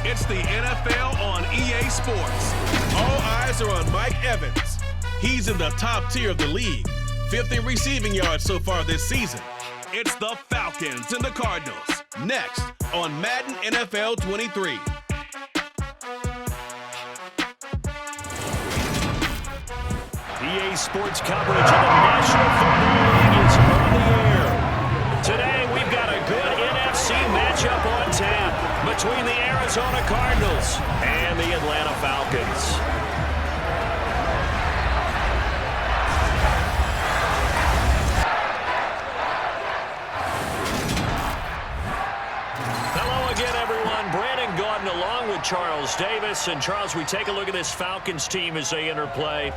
It's the NFL on EA Sports. All eyes are on Mike Evans. He's in the top tier of the league, 50 receiving yards so far this season. It's the Falcons and the Cardinals. Next on Madden NFL 23. EA Sports coverage of the National Football League is on the air. Today, we've got a good NFC matchup on tap between the Arizona Cardinals and the Atlanta Falcons. Hello again, everyone. Brandon Gordon along with Charles Davis. And Charles, we take a look at this Falcons team as they enter play.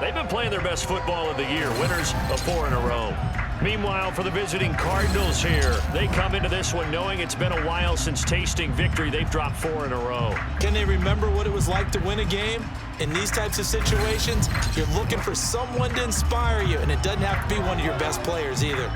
They've been playing their best football of the year, winners of 4 in a row. Meanwhile, for the visiting Cardinals here, they come into this one knowing it's been a while since tasting victory. They've dropped 4 in a row. Can they remember what it was like to win a game? In these types of situations, you're looking for someone to inspire you, and it doesn't have to be one of your best players either.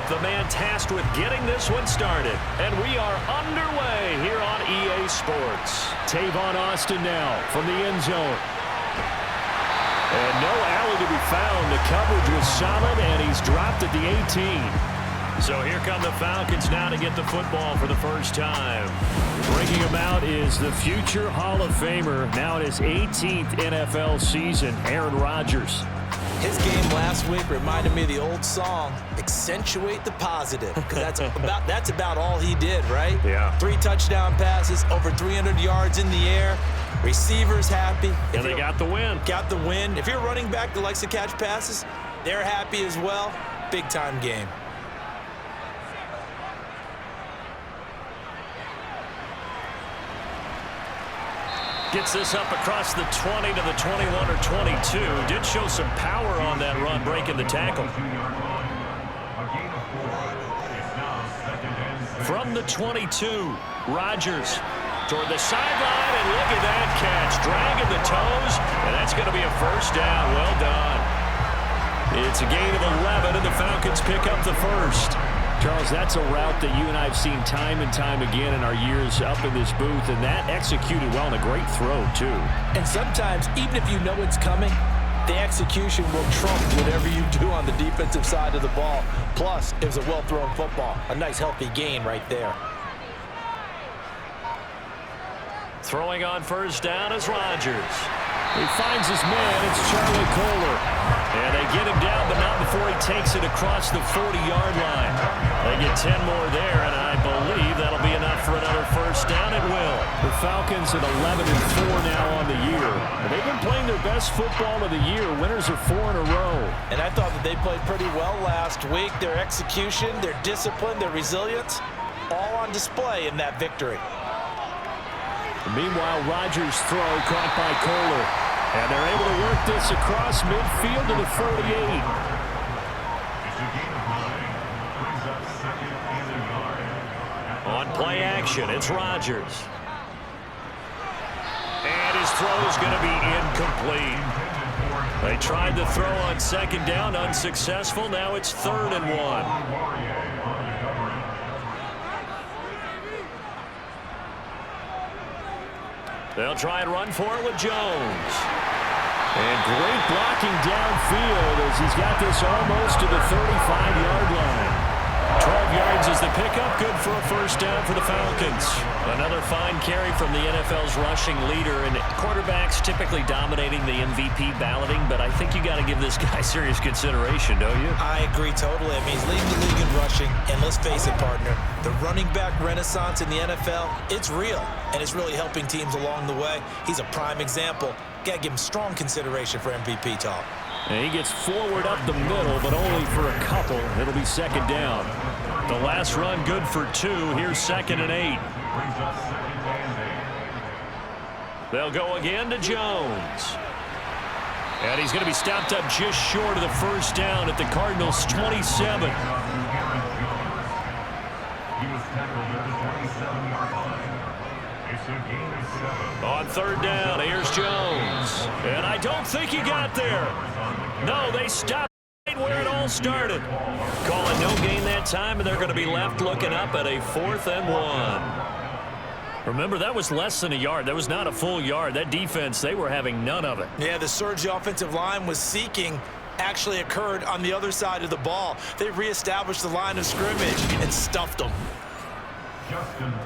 The man tasked with getting this one started. And we are underway here on EA Sports. Tavon Austin now from the end zone. And no alley to be found. The coverage was solid, and he's dropped at the 18. So here come the Falcons now to get the football for the first time. Bringing him out is the future Hall of Famer, now in his 18th NFL season, Aaron Rodgers. His game last week reminded me of the old song, Accentuate the Positive, because that's about all he did, right? Yeah. 3 touchdown passes, over 300 yards in the air, receivers happy. And they got the win. Got the win. If you're a running back that likes to catch passes, they're happy as well. Big-time game. Gets this up across the 20 to the 21 or 22. Did show some power on that run, breaking the tackle. From the 22, Rodgers toward the sideline, and look at that catch. Dragging the toes, and that's going to be a first down. Well done. It's a gain of 11, and the Falcons pick up the first. Charles, that's a route that you and I have seen time and time again in our years up in this booth, and that executed well and a great throw, too. And sometimes, even if you know it's coming, the execution will trump whatever you do on the defensive side of the ball. Plus, it was a well-thrown football. A nice, healthy gain right there. Throwing on first down is Rodgers. He finds his man. It's Charlie Kohler. And they get him down, but not before he takes it across the 40-yard line. They get 10 more there, and I believe that'll be enough for another first down. It will. The Falcons at 11-4 now on the year. They've been playing their best football of the year. Winners are 4 in a row. And I thought that they played pretty well last week. Their execution, their discipline, their resilience, all on display in that victory. Meanwhile, Rodgers' throw caught by Kohler. And they're able to work this across midfield to the 48. On play action, it's Rodgers. And his throw is going to be incomplete. They tried the throw on second down, unsuccessful. Now it's 3rd and 1. They'll try and run for it with Jones. And great blocking downfield as he's got this almost to the 35-yard line. 12 yards is the pickup, good for a first down for the Falcons. Another fine carry from the NFL's rushing leader, and quarterbacks typically dominating the MVP balloting, but I think you got to give this guy serious consideration, don't you? I agree totally. I mean, he's leading the league in rushing, and let's face it, partner, the running back renaissance in the NFL, it's real, and it's really helping teams along the way. He's a prime example. Got to give him strong consideration for MVP talk. And he gets forward up the middle, but only for a couple. It'll be second down. The last run good for 2. Here's 2nd and 8. They'll go again to Jones. And he's going to be stopped up just short of the first down at the Cardinals' 27. On third down, here's Jones. And I don't think he got there. No, they stopped where it all started. Calling no gain that time, and they're going to be left looking up at a 4th and 1. Remember, that was less than a yard. That was not a full yard. That defense, they were having none of it. Yeah, the surge the offensive line was seeking actually occurred on the other side of the ball. They reestablished the line of scrimmage and stuffed them.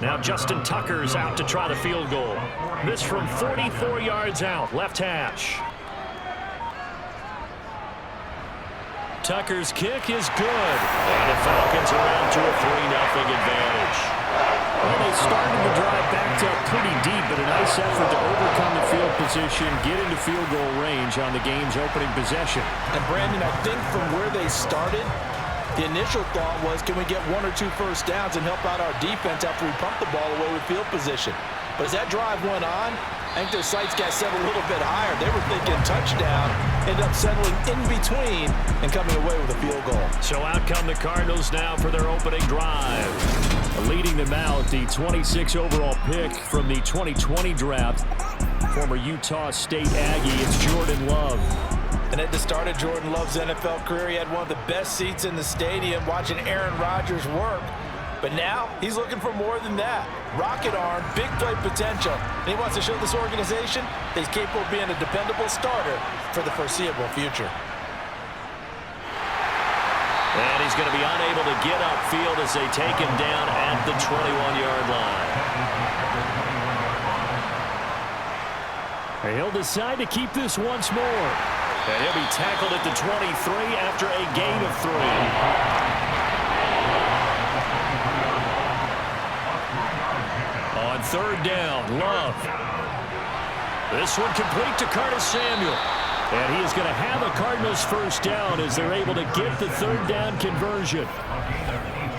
Now Justin Tucker's out to try the field goal. This from 44 yards out, left hash. Tucker's kick is good. And the Falcons are out to a 3-0 advantage. Well, they started the drive backed up pretty deep, but a nice effort to overcome the field position, get into field goal range on the game's opening possession. And Brandon, I think from where they started, the initial thought was, can we get 1 or 2 first downs and help out our defense after we pump the ball away with field position? But as that drive went on, I think their sights got set a little bit higher. They were thinking touchdown, ended up settling in between and coming away with a field goal. So out come the Cardinals now for their opening drive. Leading them out, the 26 overall pick from the 2020 draft, former Utah State Aggie, it's Jordan Love. And at the start of Jordan Love's NFL career, he had one of the best seats in the stadium watching Aaron Rodgers work. But now he's looking for more than that. Rocket arm, big play potential. And he wants to show this organization that he's capable of being a dependable starter for the foreseeable future. And he's going to be unable to get upfield as they take him down at the 21-yard line. He'll decide to keep this once more. And he'll be tackled at the 23 after a gain of 3. On third down, Love. This one complete to Curtis Samuel. And he is going to have a Cardinals first down as they're able to get the third down conversion.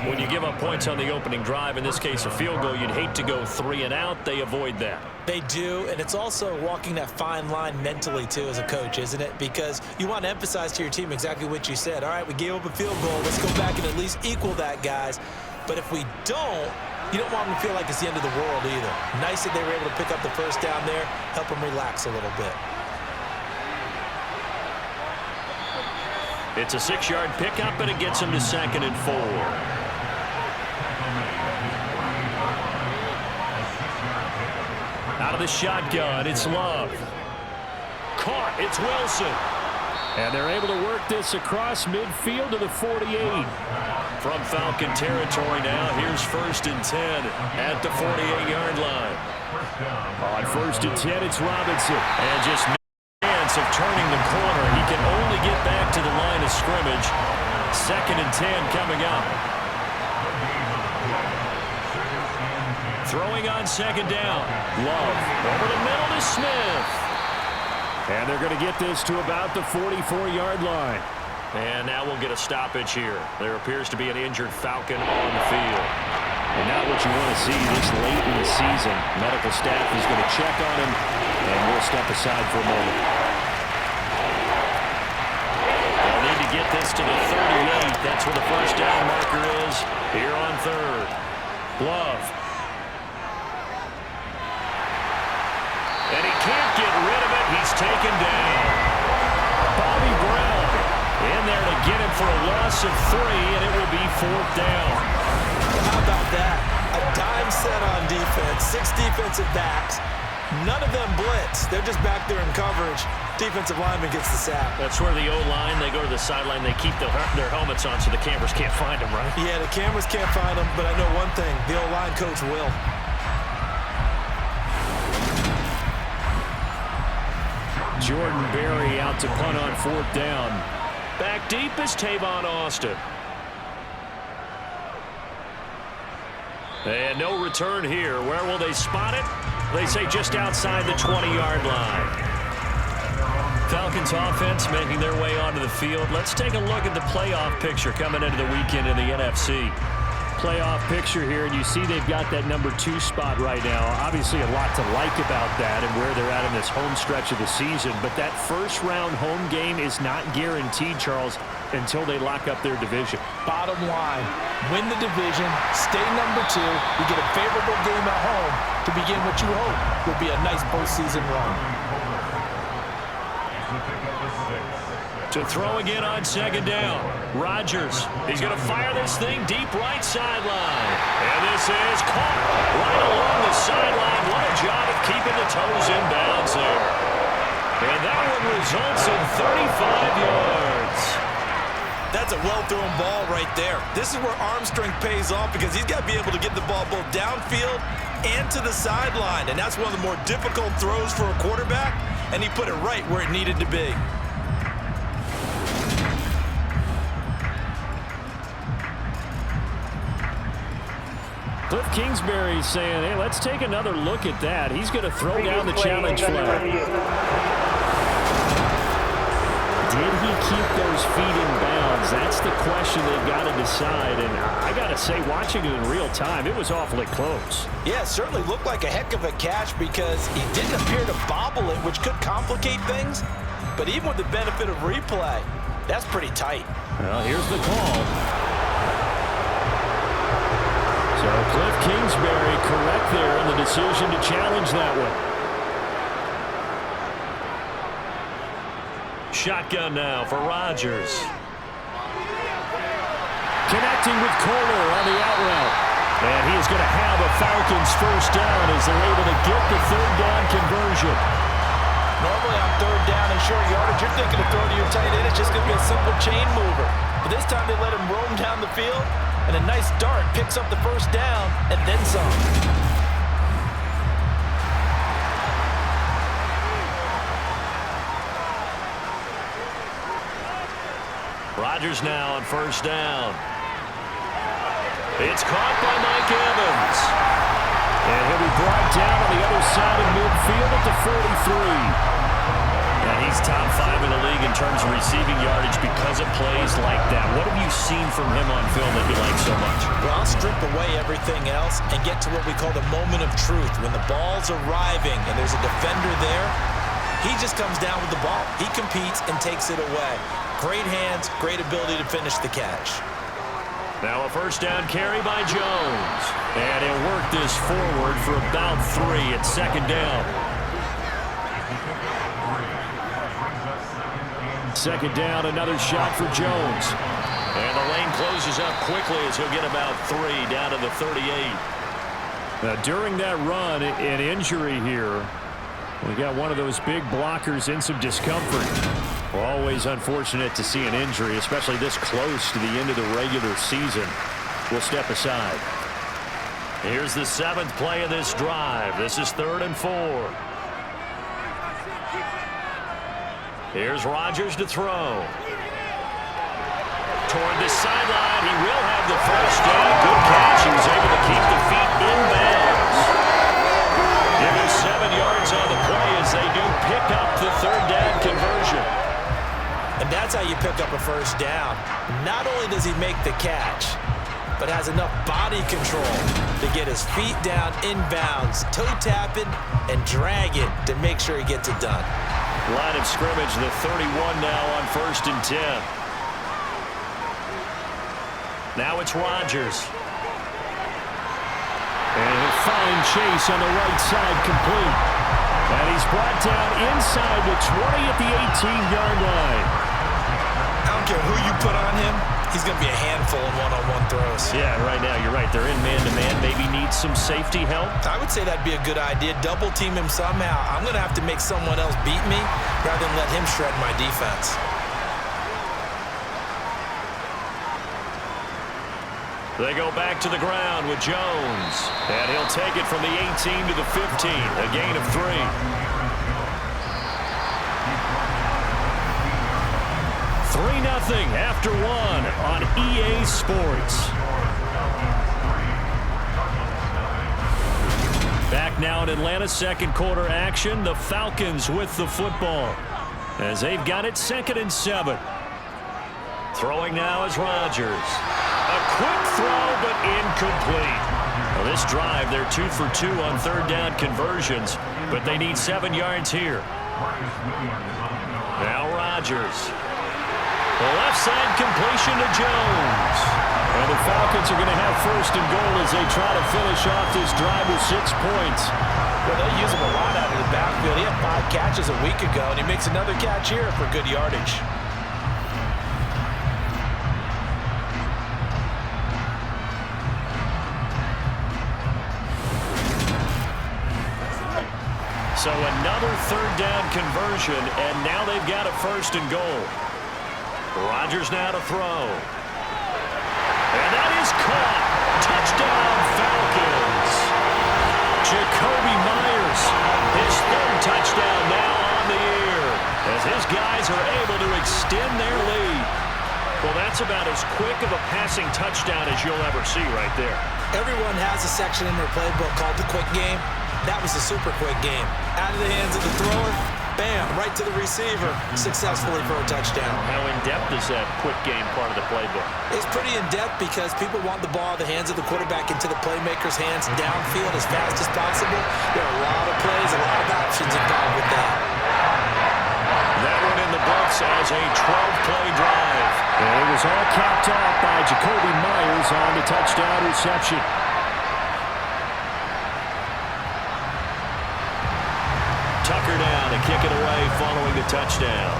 When you give up points on the opening drive, in this case a field goal, you'd hate to go 3 and out. They avoid that. They do, and it's also walking that fine line mentally, too, as a coach, isn't it? Because you want to emphasize to your team exactly what you said. All right, we gave up a field goal. Let's go back and at least equal that, guys. But if we don't, you don't want them to feel like it's the end of the world either. Nice that they were able to pick up the first down there, help them relax a little bit. It's a 6-yard pickup, and it gets them to 2nd and 4. Out of the shotgun, it's Love. Caught, it's Wilson. And they're able to work this across midfield to the 48. From Falcon territory now, here's 1st and 10 at the 48-yard line. On 1st and 10, it's Robinson. And just no chance of turning the corner. He can only get back to the line of scrimmage. 2nd and 10 coming up. Throwing on 2nd down. Love over the middle to Smith. And they're going to get this to about the 44-yard line. And now we'll get a stoppage here. There appears to be an injured Falcon on the field. And not what you want to see this late in the season. Medical staff is going to check on him, and we'll step aside for a moment. They'll need to get this to the 38. That's where the first down marker is here on 3rd. Love. And he can't get rid of it. He's taken down. Bobby Brown in there to get him for a loss of 3, and it will be 4th down. How about that? A dime set on defense, 6 defensive backs. None of them blitz. They're just back there in coverage. Defensive lineman gets the sack. That's where the O-line, they go to the sideline, they keep their helmets on so the cameras can't find them, right? Yeah, the cameras can't find them, but I know one thing. The O-line coach will. Jordan Berry out to punt on 4th down. Back deep is Tavon Austin. And no return here. Where will they spot it? They say just outside the 20-yard line. Falcons offense making their way onto the field. Let's take a look at the playoff picture coming into the weekend in the NFC. playoff picture here, and you see they've got that number 2 spot right now. Obviously a lot to like about that and where they're at in this home stretch of the season, but that first-round home game is not guaranteed, Charles, until they lock up their division. Bottom line, win the division, stay number 2, you get a favorable game at home to begin what you hope will be a nice postseason run. To throw again on second down. Rodgers, he's going to fire this thing deep right sideline. And this is caught right along the sideline. What a job of keeping the toes in bounds there. And that one results in 35 yards. That's a well-thrown ball right there. This is where arm strength pays off because he's got to be able to get the ball both downfield and to the sideline. And that's one of the more difficult throws for a quarterback, and he put it right where it needed to be. Cliff Kingsbury saying, hey, let's take another look at that. He's going to throw down the challenge flag. Did he keep those feet in bounds? That's the question they've got to decide. And I got to say, watching it in real time, it was awfully close. Yeah, it certainly looked like a heck of a catch because he didn't appear to bobble it, which could complicate things. But even with the benefit of replay, that's pretty tight. Well, here's the call. So Cliff Kingsbury correct there in the decision to challenge that one. Shotgun now for Rodgers. Connecting with Kohler on the out route. And he is going to have a Falcons first down as they're able to get the third down conversion. Normally on third down and short yardage, you're thinking of throwing to your tight end. It's just going to be a simple chain mover. But this time they let him roam down the field. And a nice dart picks up the first down and then some. Rodgers now on first down. It's caught by Mike Evans. And he'll be brought down on the other side of midfield at the 43. And he's top 5 in the league in terms of receiving yardage because of plays like that. What have you seen from him on film that you like so much? Well, I'll strip away everything else and get to what we call the moment of truth. When the ball's arriving and there's a defender there, he just comes down with the ball. He competes and takes it away. Great hands, great ability to finish the catch. Now a first down carry by Jones. And he'll work this forward for about 3 at second down. Second down, another shot for Jones. And the lane closes up quickly as he'll get about 3 down to the 38. Now, during that run, an injury here. We got one of those big blockers in some discomfort. Well, always unfortunate to see an injury, especially this close to the end of the regular season. We'll step aside. Here's the 7th play of this drive. This is 3rd and 4. Here's Rodgers to throw. Toward the sideline, he will have the first down. Good catch. He was able to keep the feet in bounds. Give him 7 yards on the play as they do pick up the third down conversion. And that's how you pick up a first down. Not only does he make the catch, but has enough body control to get his feet down in bounds, toe tapping and dragging to make sure he gets it done. Line of scrimmage, the 31 now on 1st and 10. Now it's Rodgers. And he'll find Chase on the right side complete. And he's brought down inside the 20 at the 18-yard line. I don't care who you put on him, he's going to be a handful in one-on-one throws. Yeah, right now you're right. They're in man-to-man. Maybe needs some safety help. I would say that'd be a good idea. Double team him somehow. I'm going to have to make someone else beat me rather than let him shred my defense. They go back to the ground with Jones. And he'll take it from the 18 to the 15. A gain of 3. Nothing after 1 on EA Sports. Back now in Atlanta, second quarter action. The Falcons with the football as they've got it 2nd and 7. Throwing now is Rodgers. A quick throw, but incomplete. Well, this drive, they're 2 for 2 on third down conversions, but they need 7 yards here. Now Rodgers. The left side completion to Jones. And the Falcons are going to have first and goal as they try to finish off this drive with 6 points. Well, they use him a lot out of the backfield. He had 5 catches a week ago, and he makes another catch here for good yardage. So another third down conversion, and now they've got a first and goal. Rodgers now to throw. And that is caught. Touchdown, Falcons. Jacoby Myers, his third touchdown now on the year, as his guys are able to extend their lead. Well, that's about as quick of a passing touchdown as you'll ever see right there. Everyone has a section in their playbook called the quick game. That was a super quick game. Out of the hands of the thrower, bam, right to the receiver, successfully for a touchdown. How in-depth is that quick game part of the playbook? It's pretty in-depth because people want the ball in the hands of the quarterback into the playmaker's hands downfield as fast as possible. There are a lot of plays, a lot of options involved with that. That one in the books as a 12-play drive. And it was all capped off by Jacoby Myers on the touchdown reception. Tucker down to kick it away following the touchdown.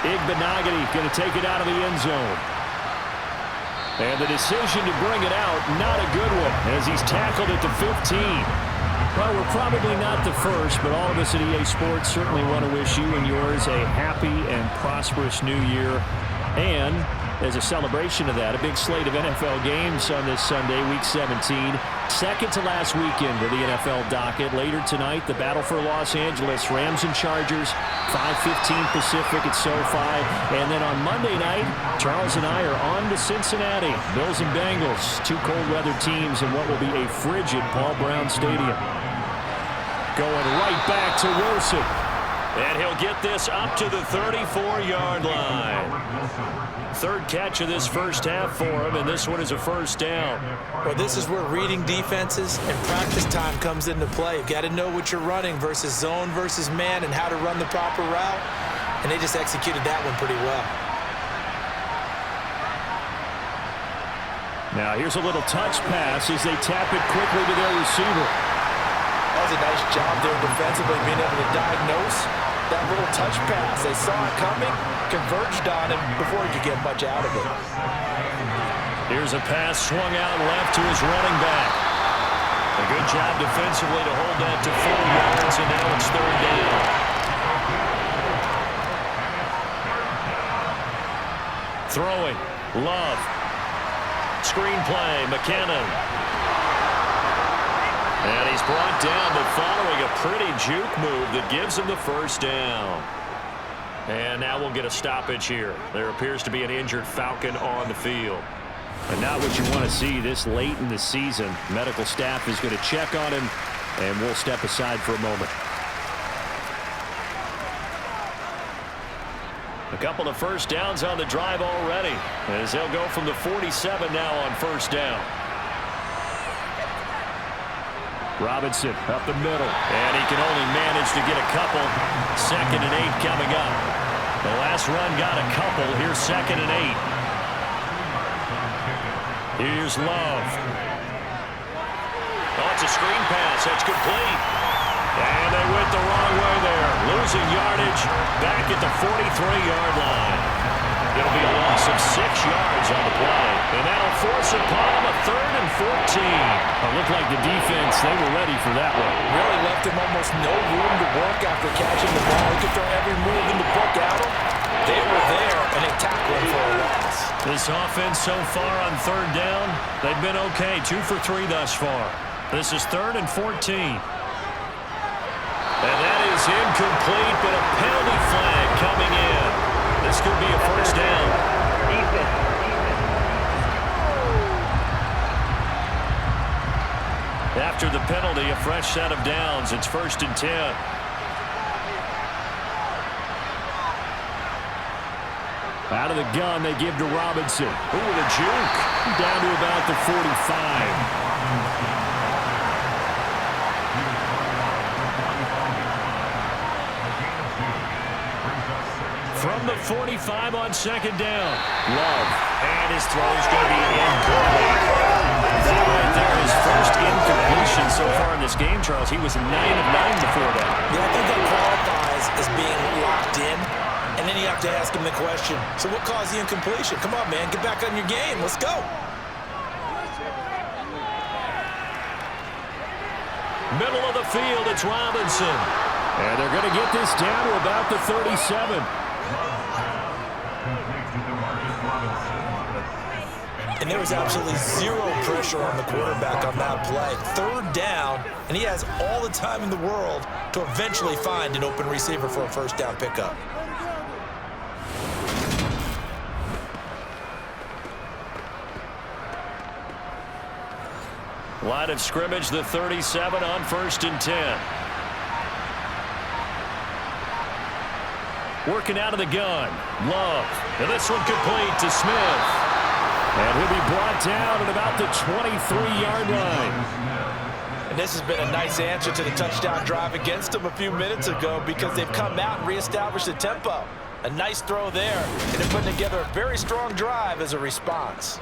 Igbenogany going to take it out of the end zone. And the decision to bring it out, not a good one, as he's tackled at the 15. Well, we're probably not the first, but all of us at EA Sports certainly want to wish you and yours a happy and prosperous new year. And as a celebration of that, a big slate of NFL games on this Sunday, Week 17. Second to last weekend of the NFL docket. Later tonight, the battle for Los Angeles, Rams and Chargers, 5:15 Pacific at SoFi. And then on Monday night, Charles and I are on to Cincinnati. Bills and Bengals, 2 cold-weather teams in what will be a frigid Paul Brown Stadium. Going right back to Wilson. And he'll get this up to the 34-yard line. Third catch of this first half for him, and this one is a first down. Well, this is where reading defenses and practice time comes into play. You've got to know what you're running versus zone versus man and how to run the proper route. And they just executed that one pretty well. Now here's a little touch pass as they tap it quickly to their receiver. That was a nice job there defensively, being able to diagnose that little touch pass. They saw it coming, converged on him before he could get much out of it. Here's a pass swung out left to his running back. A good job defensively to hold that to 4 yards, and now it's third down. Throwing, Love. Screenplay, McKinnon. And he's brought down, but following a pretty juke move that gives him the first down. And now we'll get a stoppage here. There appears to be an injured Falcon on the field. And not what you want to see this late in the season. Medical staff is going to check on him, and we'll step aside for a moment. A couple of first downs on the drive already, as they'll go from the 47 now on first down. Robinson up the middle, and he can only manage to get a couple. 2nd and 8 coming up. The last run got a couple. Here's 2nd and 8. Here's Love. Oh, it's a screen pass. That's complete. And they went the wrong way there. Losing yardage back at the 43-yard line. It'll be a loss of 6 yards on the play. And that'll force upon them a 3rd and 14. It looked like the defense, they were ready for that one. Really left him almost no room to work after catching the ball. He could throw every move in the book at him. They were there, and they tackled him for a loss. This offense so far on third down, they've been okay. 2 for 3 thus far. This is 3rd and 14. And that is incomplete, but a penalty flag coming in. This could be a first down. After the penalty, a fresh set of downs. It's 1st and 10. Out of the gun, they give to Robinson. Ooh, the juke. Down to about the 45. From the 45 on second down. Love. And his throw is going to be incomplete. That right there is first incompletion so far in this game, Charles. He was 9 of 9 before that. Yeah, I think that qualifies as being locked in. And then you have to ask him the question, so what caused the incompletion? Come on, man, get back on your game. Let's go. Middle of the field, it's Robinson. And they're going to get this down to about the 37. And there was absolutely zero pressure on the quarterback on that play. Third down, and he has all the time in the world to eventually find an open receiver for a first down pickup. Line of scrimmage, the 37 on 1st and 10. Working out of the gun. Love. And this one complete to Smith. And he'll be brought down at about the 23-yard line. And this has been a nice answer to the touchdown drive against them a few minutes ago because they've come out and reestablished the tempo. A nice throw there, and they're putting together a very strong drive as a response.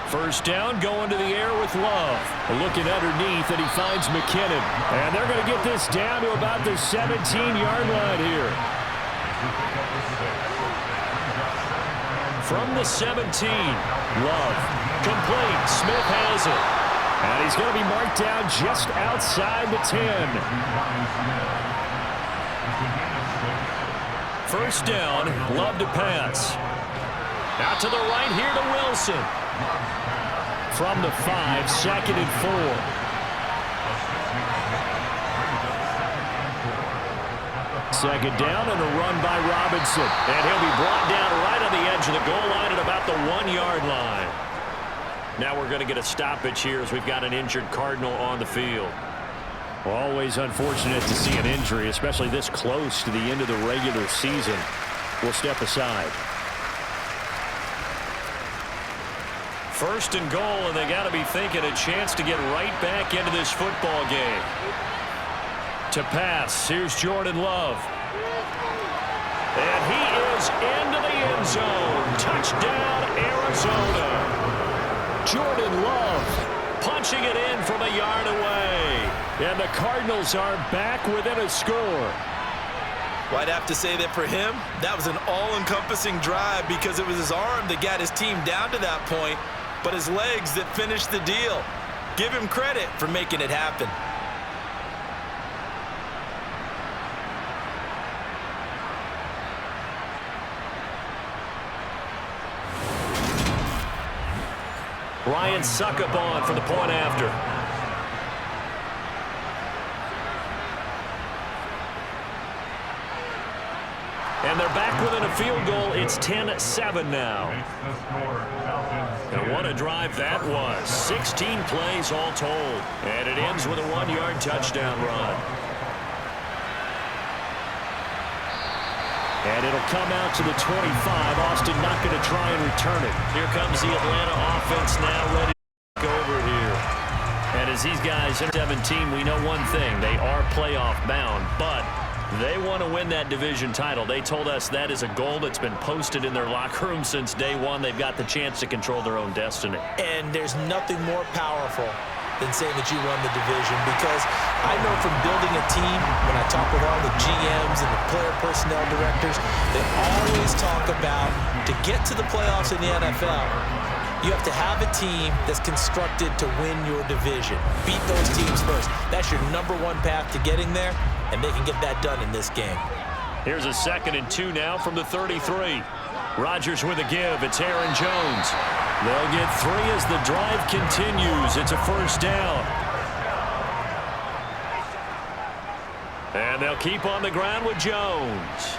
First down, going to the air with Love. Looking underneath, and he finds McKinnon. And they're going to get this down to about the 17-yard line here. From the 17, Love. Complete. Smith has it. And he's going to be marked down just outside the 10. First down, Love to pass. Out to the right here to Wilson. From the 5, 2nd and 4. Second down and a run by Robinson. And he'll be brought down right on the edge of the goal line at about the 1-yard line. Now we're going to get a stoppage here as we've got an injured Cardinal on the field. Well, always unfortunate to see an injury, especially this close to the end of the regular season. We'll step aside. First and goal, and they got to be thinking a chance to get right back into this football game. To pass, here's Jordan Love. And he is into the end zone. Touchdown, Arizona. Jordan Love punching it in from a yard away. And the Cardinals are back within a score. Well, I'd have to say that for him, that was an all-encompassing drive because it was his arm that got his team down to that point, but his legs that finished the deal. Give him credit for making it happen. Ryan Suckup on for the point after. And they're back within a field goal. It's 10-7 now. And what a drive that was. 16 plays all told. And it ends with a 1-yard touchdown run. And it'll come out to the 25. Austin not going to try and return it. Here comes the Atlanta offense now ready to go over here. And as these guys are 17, we know one thing. They are playoff bound, but they want to win that division title. They told us that is a goal that's been posted in their locker room since day one. They've got the chance to control their own destiny. And there's nothing more powerful than saying that you won the division, because I know from building a team, when I talk with all the GMs and the player personnel directors, they always talk about to get to the playoffs in the NFL, you have to have a team that's constructed to win your division. Beat those teams first. That's your #1 path to getting there, and they can get that done in this game. Here's a 2nd and 2 now from the 33. Rodgers with a give. It's Aaron Jones. They'll get 3 as the drive continues. It's a first down. And they'll keep on the ground with Jones.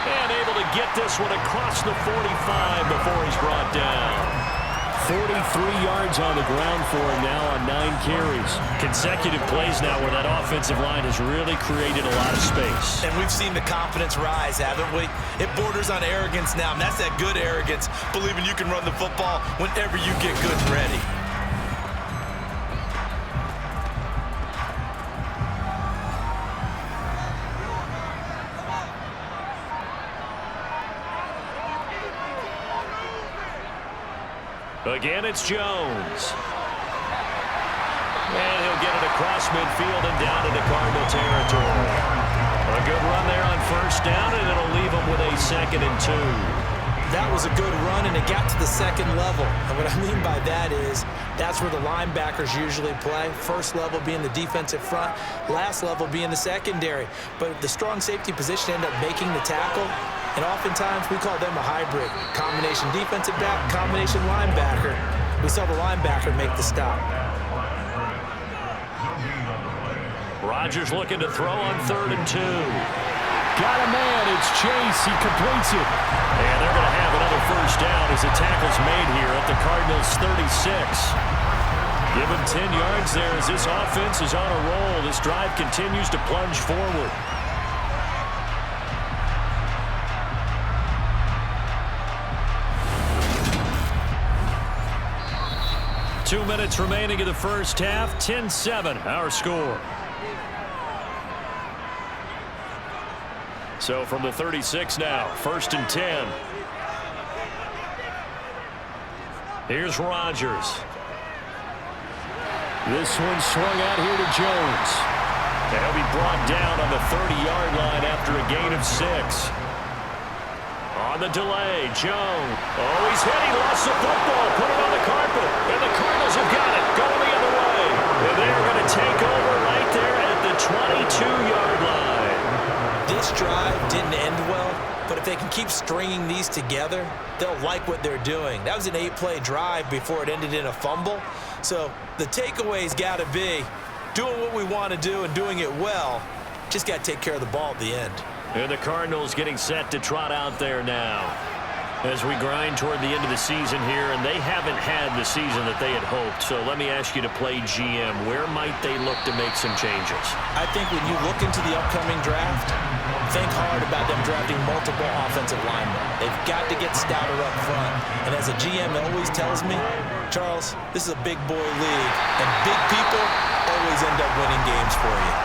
And able to get this one across the 45 before he's brought down. 43 yards on the ground for him now on 9 carries. Consecutive plays now where that offensive line has really created a lot of space. And we've seen the confidence rise, haven't we? It borders on arrogance now, and that's that good arrogance, believing you can run the football whenever you get good and ready. Again, it's Jones. And he'll get it across midfield and down into Cardinal territory. A good run there on first down, and it'll leave him with a 2nd and 2. That was a good run, and it got to the 2nd level. And what I mean by that is that's where the linebackers usually play. First level being the defensive front, last level being the secondary. But the strong safety position ended up making the tackle, and oftentimes we call them a hybrid. Combination defensive back, combination linebacker. We saw the linebacker make the stop. Rodgers looking to throw on 3rd and 2. Got a man, it's Chase, he completes it. And they're going to have another first down as the tackle's made here at the Cardinals 36. Give him 10 yards there as this offense is on a roll. This drive continues to plunge forward. Two minutes remaining in the first half, 10-7, our score. So from the 36 now, 1st and 10. Here's Rodgers. This one swung out here to Jones. And he'll be brought down on the 30-yard line after a gain of 6. On the delay, Jones. Oh, he's hit. He lost the football. Put it on the carpet. And the Cardinals have got it. Going the other way. And they're going to take over right there at the 22-yard line. This drive didn't end well, but if they can keep stringing these together, they'll like what they're doing. That was an 8-play drive before it ended in a fumble. So the takeaway's got to be doing what we want to do and doing it well. Just got to take care of the ball at the end. And the Cardinals getting set to trot out there now as we grind toward the end of the season here, and they haven't had the season that they had hoped. So let me ask you to play GM. Where might they look to make some changes? I think when you look into the upcoming draft, think hard about them drafting multiple offensive linemen. They've got to get stouter up front. And as a GM always tells me, Charles, this is a big boy league, and big people always end up winning games for you.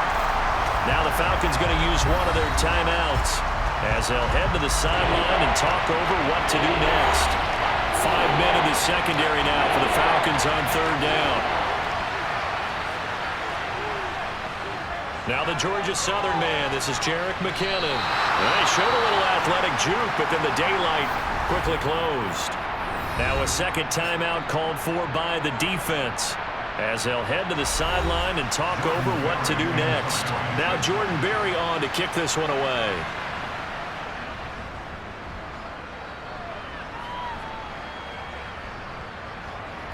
Now the Falcons going to use one of their timeouts as they'll head to the sideline and talk over what to do next. 5 men in the secondary now for the Falcons on 3rd down. Now the Georgia Southern man, this is Jerick McKinnon. They showed a little athletic juke, but then the daylight quickly closed. Now a 2nd timeout called for by the defense as they'll head to the sideline and talk over what to do next. Now Jordan Berry on to kick this one away.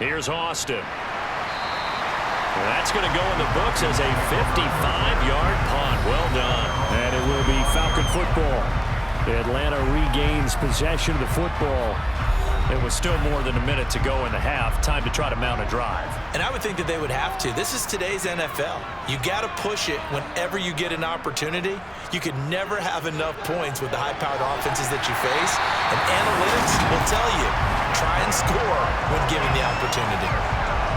Here's Austin. That's going to go in the books as a 55-yard punt. Well done. And it will be Falcon football. Atlanta regains possession of the football. It was still more than a minute to go in the half. Time to try to mount a drive. And I would think that they would have to. This is today's NFL. You got to push it whenever you get an opportunity. You can never have enough points with the high-powered offenses that you face. And analytics will tell you, try and score when given the opportunity.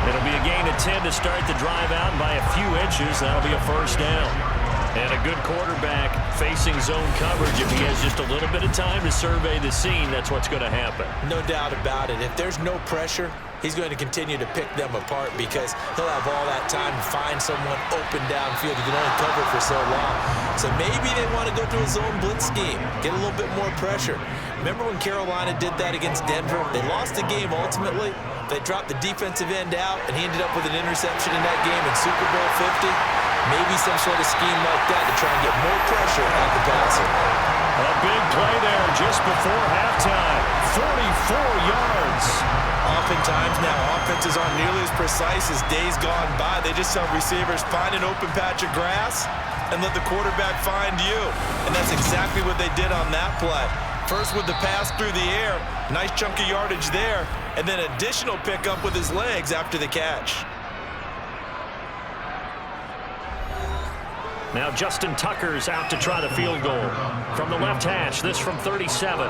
It'll be a gain of 10 to start the drive out, and by a few inches, that'll be a first down. And a good quarterback facing zone coverage. If he has just a little bit of time to survey the scene, that's what's going to happen. No doubt about it. If there's no pressure, he's going to continue to pick them apart because he'll have all that time to find someone open downfield. He can only cover for so long. So maybe they want to go to a zone blitz scheme, get a little bit more pressure. Remember when Carolina did that against Denver? They lost the game ultimately. They dropped the defensive end out, and he ended up with an interception in that game in Super Bowl 50. Maybe some sort of scheme like that to try and get more pressure at the passer. A big play there just before halftime. 44 yards. Oftentimes now, offenses aren't nearly as precise as days gone by. They just tell receivers, find an open patch of grass and let the quarterback find you. And that's exactly what they did on that play. First with the pass through the air, nice chunk of yardage there. and then additional pickup with his legs after the catch. Now Justin Tucker's out to try the field goal. From the left hash, this from 37.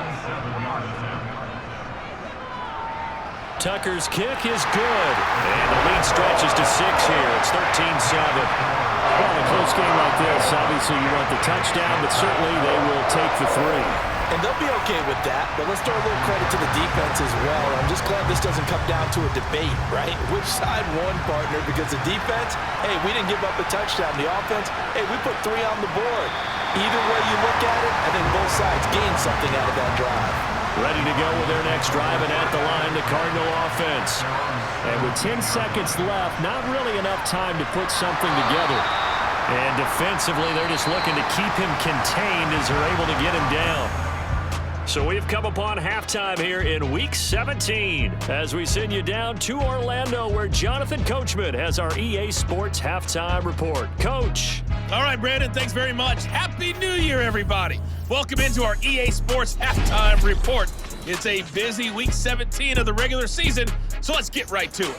Tucker's kick is good. And the lead stretches to 6 here. It's 13-7. Well, in a close game like this, obviously you want the touchdown, but certainly they will take the 3. And they'll be okay with that, but let's throw a little credit to the defense as well. I'm just glad this doesn't come down to a debate, right? Which side won, partner? Because the defense, hey, we didn't give up a touchdown. The offense, hey, we put 3 on the board. Either way you look at it, I think both sides gained something out of that drive. Ready to go with their next drive, and at the line, the Cardinal offense. And with 10 seconds left, not really enough time to put something together. And defensively, they're just looking to keep him contained as they're able to get him down. So we've come upon halftime here in Week 17 as we send you down to Orlando where Jonathan Coachman has our EA Sports Halftime Report. Coach. All right, Brandon, thanks very much. Happy New Year, everybody. Welcome into our EA Sports Halftime Report. It's a busy Week 17 of the regular season, so let's get right to it.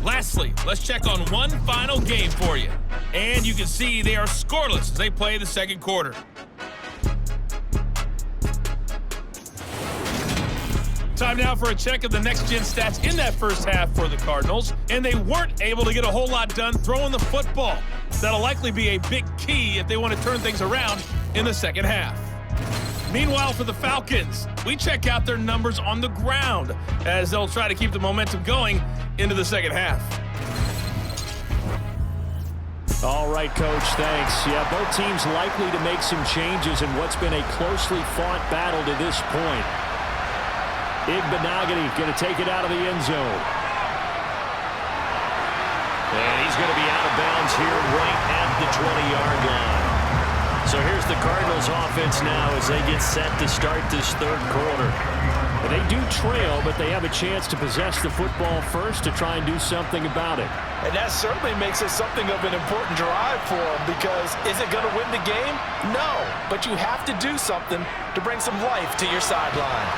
Lastly, let's check on one final game for you. And you can see they are scoreless as they play the second quarter. Time now for a check of the next-gen stats in that first half for the Cardinals. And they weren't able to get a whole lot done throwing the football. That'll likely be a big key if they want to turn things around in the second half. Meanwhile, for the Falcons, we check out their numbers on the ground as they'll try to keep the momentum going into the second half. All right, Coach, thanks. Yeah, both teams likely to make some changes in what's been a closely fought battle to this point. Igbenogany going to take it out of the end zone. And he's going to be out of bounds here right at the 20-yard line. So here's the Cardinals offense now as they get set to start this third quarter. And they do trail, but they have a chance to possess the football first to try and do something about it. And that certainly makes it something of an important drive for them because is it going to win the game? No, but you have to do something to bring some life to your sideline.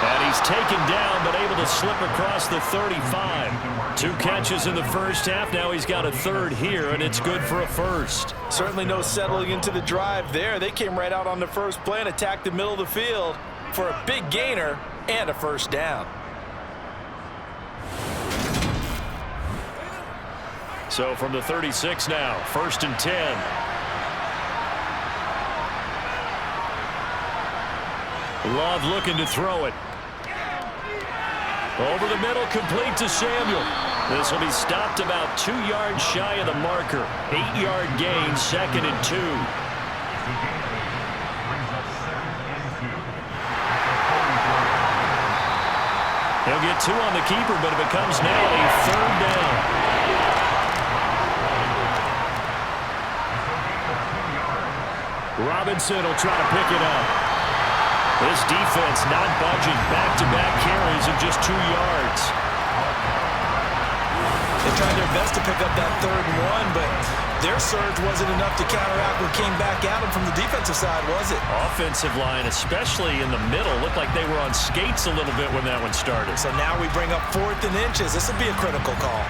And he's taken down, but able to slip across the 35. 2 catches in the first half. Now he's got a third here, and it's good for a first. Certainly no settling into the drive there. They came right out on the first play and attacked the middle of the field for a big gainer and a first down. So from the 36 now, 1st and 10. Love looking to throw it. Over the middle, complete to Samuel. This will be stopped about 2 yards shy of the marker. 8-yard gain, 2nd and 2. He'll get 2 on the keeper, but it becomes now a 3rd down. Robinson will try to pick it up. This defense not budging. Back-to-back carries of just 2 yards. They tried their best to pick up that 3rd and 1, but their surge wasn't enough to counteract what came back at them from the defensive side, was it? Offensive line, especially in the middle, looked like they were on skates a little bit when that one started. So now we bring up 4th and inches. This will be a critical call.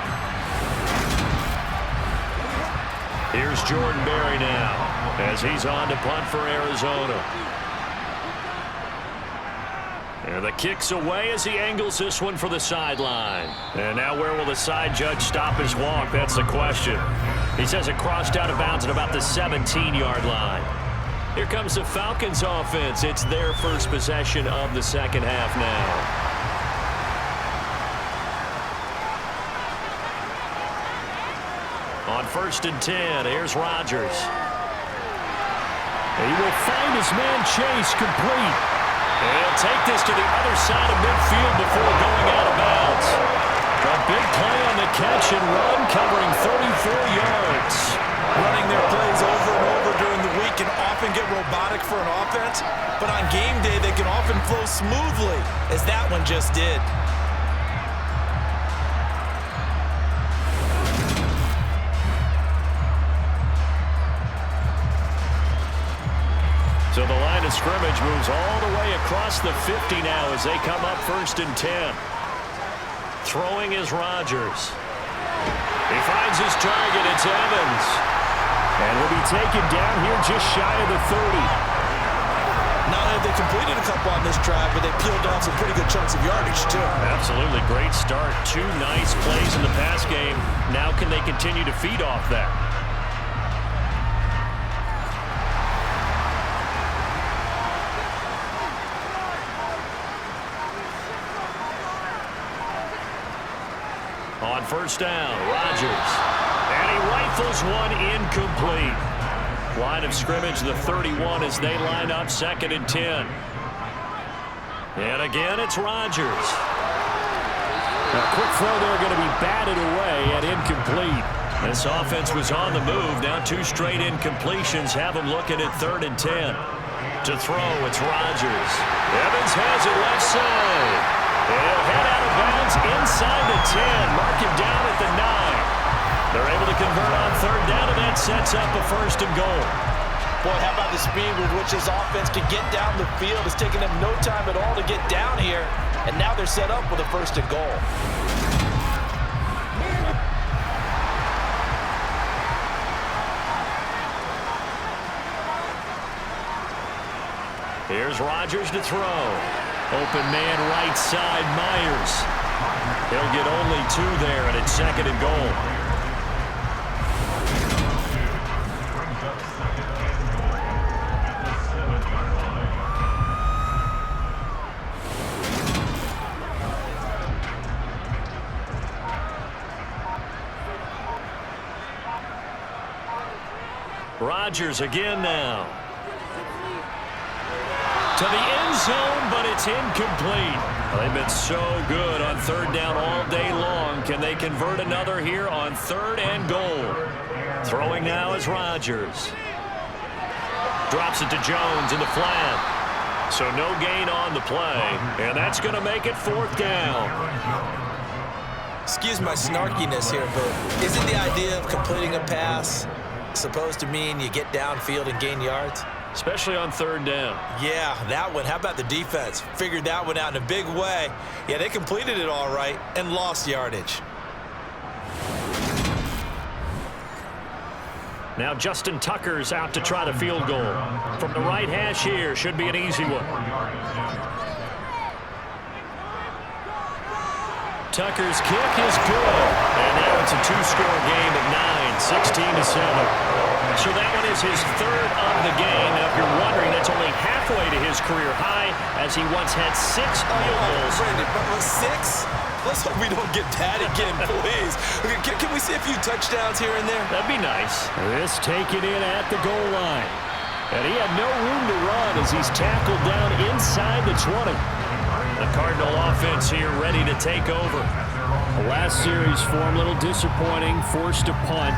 Here's Jordan Berry now as he's on to punt for Arizona. And the kick's away as he angles this one for the sideline. And now where will the side judge stop his walk? That's the question. He says it crossed out of bounds at about the 17-yard line. Here comes the Falcons offense. It's their first possession of the second half now. On 1st and 10, here's Rodgers. He will find his man Chase complete. And he'll take this to the other side of midfield before going out of bounds. A big play on the catch and run, covering 34 yards. Running their plays over and over during the week. can often get robotic for an offense, but on game day, they can often flow smoothly, as that one just did. So the line of scrimmage moves all the way across the 50 now as they come up 1st and 10. Throwing is Rodgers. He finds his target. It's Evans. And will be taken down here just shy of the 30. Not only have they completed a couple on this drive, but they peeled off some pretty good chunks of yardage, too. Absolutely great start. 2 nice plays in the pass game. Now can they continue to feed off that? On 1st down, Rodgers. And he rifles one incomplete. Line of scrimmage, the 31 as they line up 2nd and 10. And again, it's Rodgers. A quick throw there going to be batted away and incomplete. This offense was on the move. Now 2 straight incompletions have them looking at 3rd and 10. To throw, it's Rodgers. Evans has it left side. He'll head out of bounds inside the 10. Mark him down at the 9. They're able to convert on 3rd down, and that sets up a 1st and goal. Boy, how about the speed with which this offense can get down the field? It's taken them no time at all to get down here, and now they're set up with a 1st and goal. Here's Rodgers to throw. Open man right side, Myers. He'll get only 2 there, and it's 2nd and goal. Rodgers again now. To the end zone, but it's incomplete. They've been so good on 3rd down all day long. Can they convert another here on 3rd and goal? Throwing now is Rodgers. Drops it to Jones in the flat. So no gain on the play, and that's going to make it 4th down. Excuse my snarkiness here, but isn't the idea of completing a pass supposed to mean you get downfield and gain yards? Especially on 3rd down. Yeah, that one. How about the defense? Figured that one out in a big way. Yeah, they completed it all right and lost yardage. Now Justin Tucker's out to try the field goal. From the right hash here, should be an easy one. Tucker's kick is good. And now it's a 2-score game at 9, 16-7. So that one is his 3rd of the game. Now, if you're wondering, that's only halfway to his career high, as he once had 6 field goals. Brandon, 6? Let's hope we don't get that again, please. Can we see a few touchdowns here and there? That'd be nice. This taken in at the goal line. And he had no room to run as he's tackled down inside the 20. The Cardinal offense here ready to take over. The last series for him, a little disappointing, forced to punt.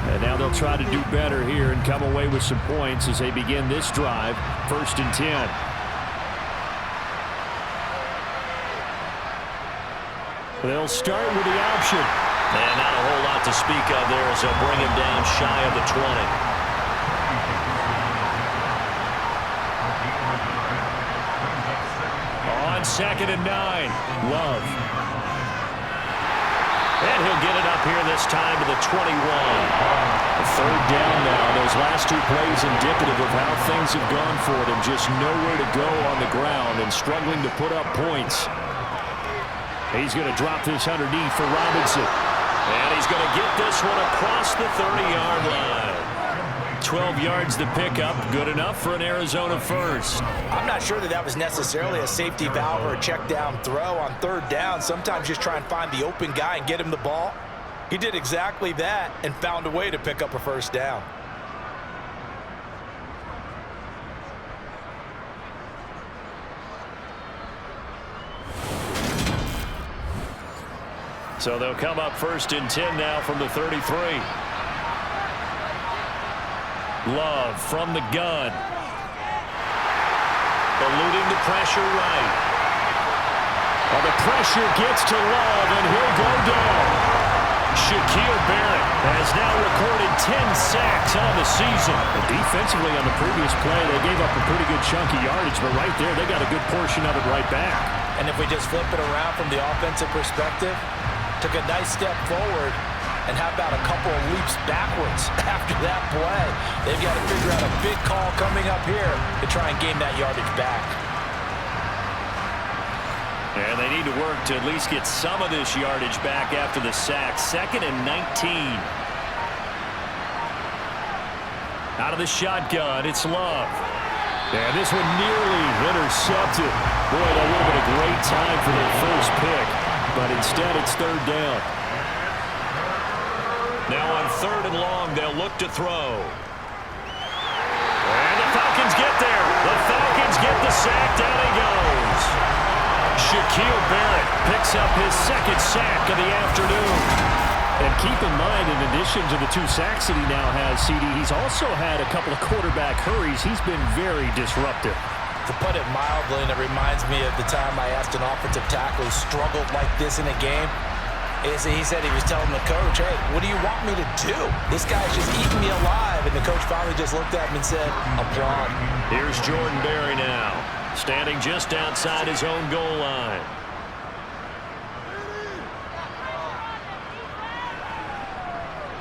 And now they'll try to do better here and come away with some points as they begin this drive, 1st and 10. They'll start with the option. And not a whole lot to speak of there as they'll bring him down shy of the 20. On 2nd and 9, Love. And he'll get it up here this time to the 21. A 3rd down now. Those last 2 plays indicative of how things have gone for them. Just nowhere to go on the ground and struggling to put up points. He's going to drop this underneath for Robinson. And he's going to get this one across the 30-yard line. 12 yards to pick up. Good enough for an Arizona 1st. I'm not sure that was necessarily a safety valve or a check down throw on 3rd down. Sometimes just try and find the open guy and get him the ball. He did exactly that and found a way to pick up a 1st down. So they'll come up 1st and 10 now from the 33. Love from the gun. Eluding the pressure right. Well, the pressure gets to Love, and he'll go down. Shaquille Barrett has now recorded 10 sacks on the season. And defensively on the previous play, they gave up a pretty good chunk of yardage, but right there, they got a good portion of it right back. And if we just flip it around from the offensive perspective, took a nice step forward, and how about a couple of leaps backwards after that play? They've got to figure out a big call coming up here to try and gain that yardage back. And they need to work to at least get some of this yardage back after the sack. 2nd and 19. Out of the shotgun, it's Love. And this one nearly intercepted. Boy, that would have been a great time for their first pick. But instead, it's 3rd down. Now on 3rd and long, they'll look to throw. And the Falcons get there. The Falcons get the sack. Down he goes. Shaquille Barrett picks up his 2nd sack of the afternoon. And keep in mind, in addition to the 2 sacks that he now has, CD, he's also had a couple of quarterback hurries. He's been very disruptive. To put it mildly, and it reminds me of the time I asked an offensive tackle who struggled like this in a game. He said he was telling the coach, hey, what do you want me to do? This guy's just eating me alive. And the coach finally just looked at him and said, applaud. Here's Jordan Berry now, standing just outside his own goal line.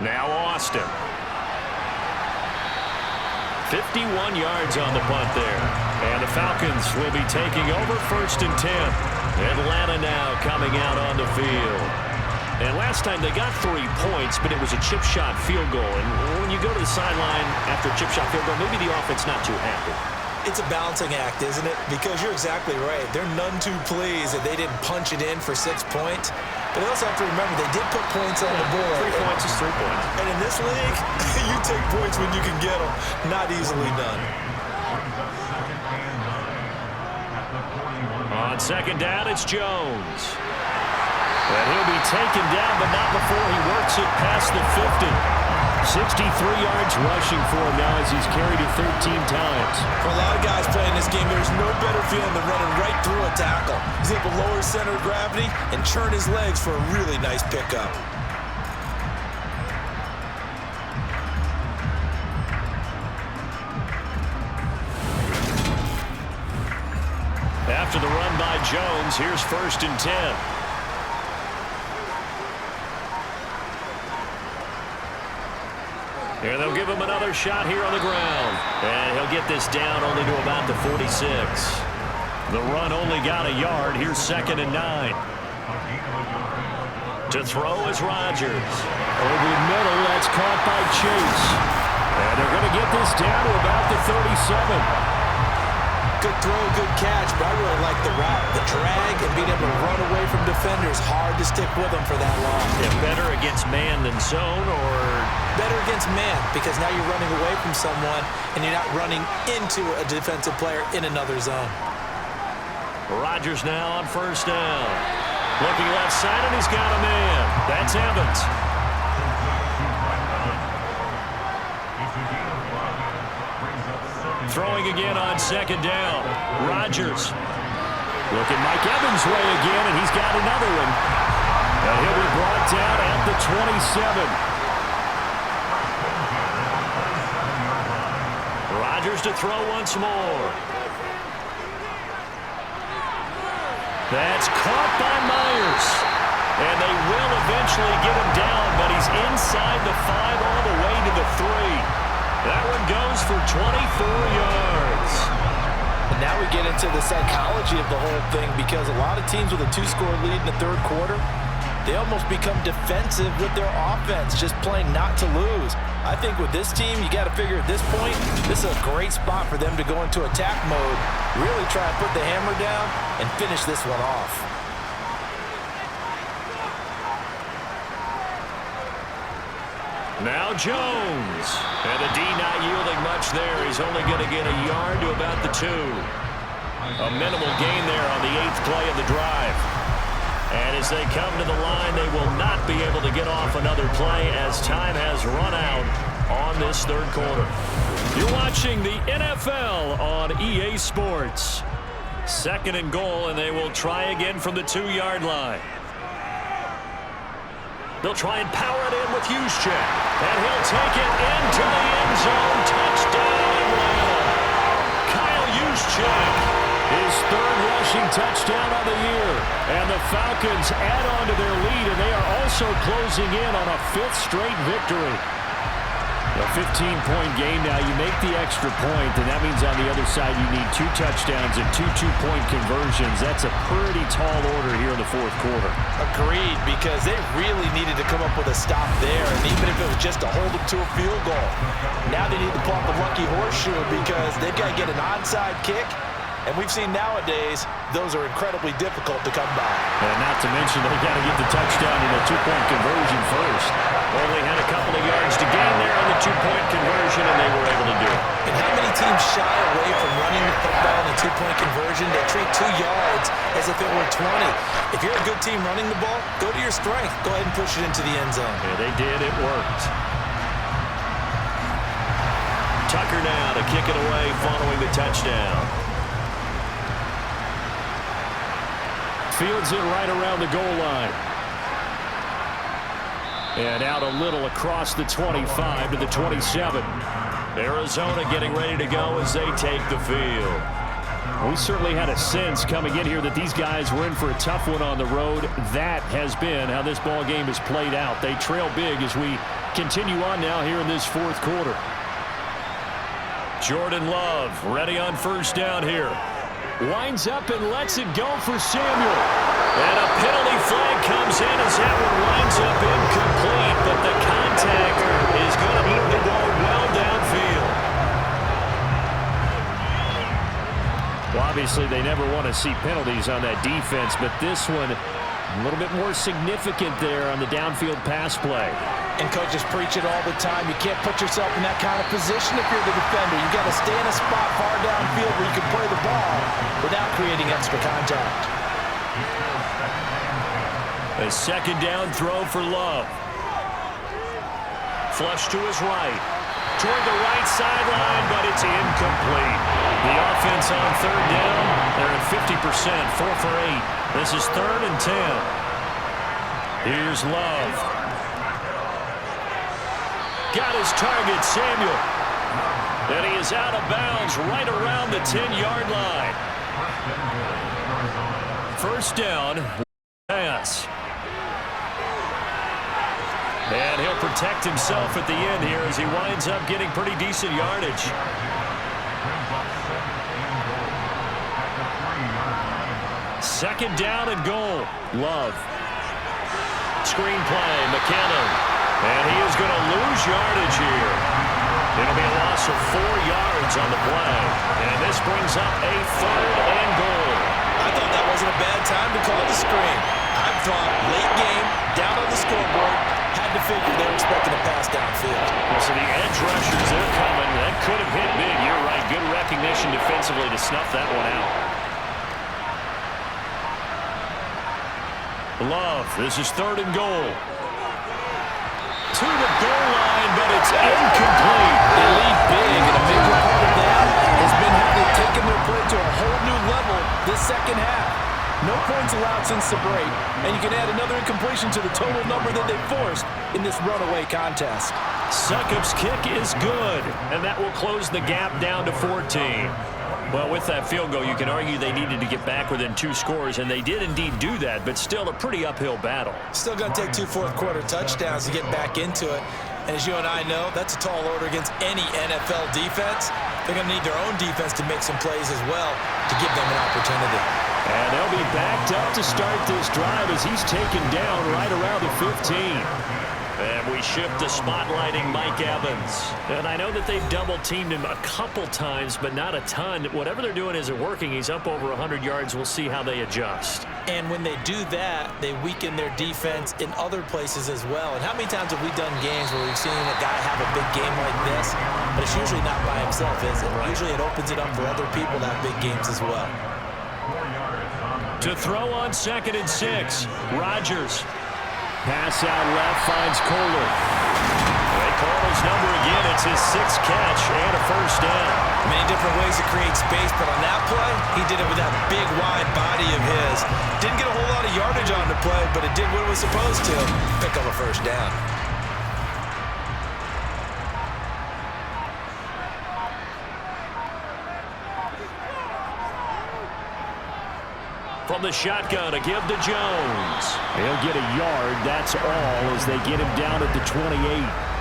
Now Austin. 51 yards on the punt there. And the Falcons will be taking over 1st and 10. Atlanta now coming out on the field. And last time they got 3 points, but it was a chip shot field goal. And when you go to the sideline after a chip shot field goal, maybe the offense not too happy. It's a balancing act, isn't it? Because you're exactly right. They're none too pleased that they didn't punch it in for 6 points. But they also have to remember they did put points on the board. 3 points is 3 points. And in this league, you take points when you can get them. Not easily done. On 2nd down, it's Jones. And he'll be taken down, but not before he works it past the 50. 63 yards rushing for him now as he's carried it 13 times. For a lot of guys playing this game, there's no better feeling than running right through a tackle. He's able to lower his center of gravity and churn his legs for a really nice pickup. After the run by Jones, here's 1st and 10. Here they'll give him another shot here on the ground. And he'll get this down only to about the 46. The run only got a yard. Here's 2nd and 9. To throw is Rodgers. Over the middle, that's caught by Chase. And they're going to get this down to about the 37. Good throw, good catch, but I really like the route. The drag and being able to run away from defenders, hard to stick with them for that long. Yeah, better against man than zone, or? Better against man, because now you're running away from someone and you're not running into a defensive player in another zone. Rodgers now on 1st down. Looking left side, and he's got a man. That's Evans. Throwing again on 2nd down. Rodgers. Looking Mike Evans' way again, and he's got another one. And he'll be brought down at the 27. Rodgers to throw once more. That's caught by Myers. And they will eventually get him down, but he's inside the 5 all the way to the 3. That one goes for 24 yards. And now we get into the psychology of the whole thing, because a lot of teams with a 2-score lead in the 3rd quarter, they almost become defensive with their offense, just playing not to lose. I think with this team, you got to figure at this point, this is a great spot for them to go into attack mode, really try and put the hammer down and finish this one off. Now Jones. And the D not yielding much there. He's only going to get a yard to about the 2. A minimal gain there on the 8th play of the drive. And as they come to the line, they will not be able to get off another play as time has run out on this third quarter. You're watching the NFL on EA Sports. 2nd and goal, and they will try again from the 2-yard line. They'll try and power it in with Juszczyk. And he'll take it into the end zone. Touchdown, Atlanta. Kyle Juszczyk, his 3rd rushing touchdown of the year. And the Falcons add on to their lead, and they are also closing in on a 5th straight victory. A 15-point game now. You make the extra point, and that means on the other side you need 2 touchdowns and 2 two-point conversions. That's a pretty tall order here in the 4th quarter. Agreed, because they really needed to come up with a stop there, and even if it was just to hold them to a field goal. Now they need to pull out the lucky horseshoe because they've got to get an onside kick, and we've seen nowadays those are incredibly difficult to come by. And not to mention they've got to get the touchdown and a 2-point conversion first. Only had a couple of yards to gain there on the 2-point conversion, and they were able to do it. And how many teams shy away from running the football in a 2-point conversion? They treat 2 yards as if it were 20. If you're a good team running the ball, go to your strength. Go ahead and push it into the end zone. Yeah, they did. It worked. Tucker now to kick it away following the touchdown. Fields it right around the goal line. And out a little across the 25 to the 27. Arizona getting ready to go as they take the field. We certainly had a sense coming in here that these guys were in for a tough one on the road. That has been how this ball game has played out. They trail big as we continue on now here in this 4th quarter. Jordan Love ready on 1st down here. Winds up and lets it go for Samuel. And a penalty flag comes in as that one winds up incomplete. But the contact is going to move the ball well downfield. Well, obviously they never want to see penalties on that defense, but this one a little bit more significant there on the downfield pass play. And coaches preach it all the time. You can't put yourself in that kind of position if you're the defender. You've got to stay in a spot far downfield where you can play the ball without creating extra contact. A 2nd down throw for Love. Flush to his right. Toward the right sideline, but it's incomplete. The offense on 3rd down. They're at 50%, 4 for 8. This is 3rd and 10. Here's Love. Got his target, Samuel. And he is out of bounds right around the 10-yard line. 1st down, pass. And he'll protect himself at the end here as he winds up getting pretty decent yardage. 2nd down and goal. Love. Screen play, McKinnon. And he is going to lose yardage here. It'll be a loss of 4 yards on the play. And this brings up a 3rd and goal. I thought that wasn't a bad time to call the screen. I thought late game, down on the scoreboard, had to figure they were expecting a pass downfield. Well, so the edge rushers, they're coming. That could have hit big. You're right. Good recognition defensively to snuff that one out. Love. This is 3rd and goal. To the goal line, but it's incomplete. They lead big, and a major part of that has been how they've taken their play to a whole new level this 2nd half. No points allowed since the break, and you can add another incompletion to the total number that they forced in this runaway contest. Succop's kick is good, and that will close the gap down to 14. Well, with that field goal, you can argue they needed to get back within 2 scores, and they did indeed do that, but still a pretty uphill battle. Still going to take 2 4th-quarter touchdowns to get back into it. And as you and I know, that's a tall order against any NFL defense. They're going to need their own defense to make some plays as well to give them an opportunity. And they'll be backed up to start this drive as he's taken down right around the 15. And we shift to spotlighting Mike Evans. And I know that they've double-teamed him a couple times, but not a ton. Whatever they're doing isn't working. He's up over 100 yards. We'll see how they adjust. And when they do that, they weaken their defense in other places as well. And how many times have we done games where we've seen a guy have a big game like this, but it's usually not by himself, is it? Right. Usually it opens it up for other people to have big games as well. To throw on 2nd and 6, Rodgers. Pass out left, finds Kohler. They they call his number again. It's his 6th catch and a first down. Many different ways to create space, but on that play, he did it with that big, wide body of his. Didn't get a whole lot of yardage on the play, but it did what it was supposed to. Pick up a first down. From the shotgun, a give to Jones. He'll get a yard, that's all, as they get him down at the 28.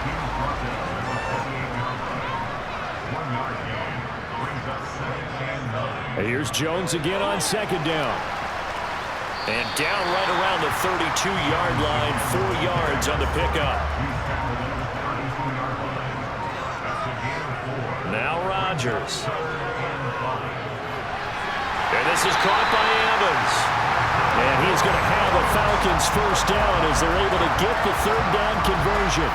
Here's Jones again on 2nd down. And down right around the 32-yard line, 4 yards on the pickup. Now Rodgers. And this is caught by Evans. And he's going to have a Falcons first down as they're able to get the 3rd down conversion.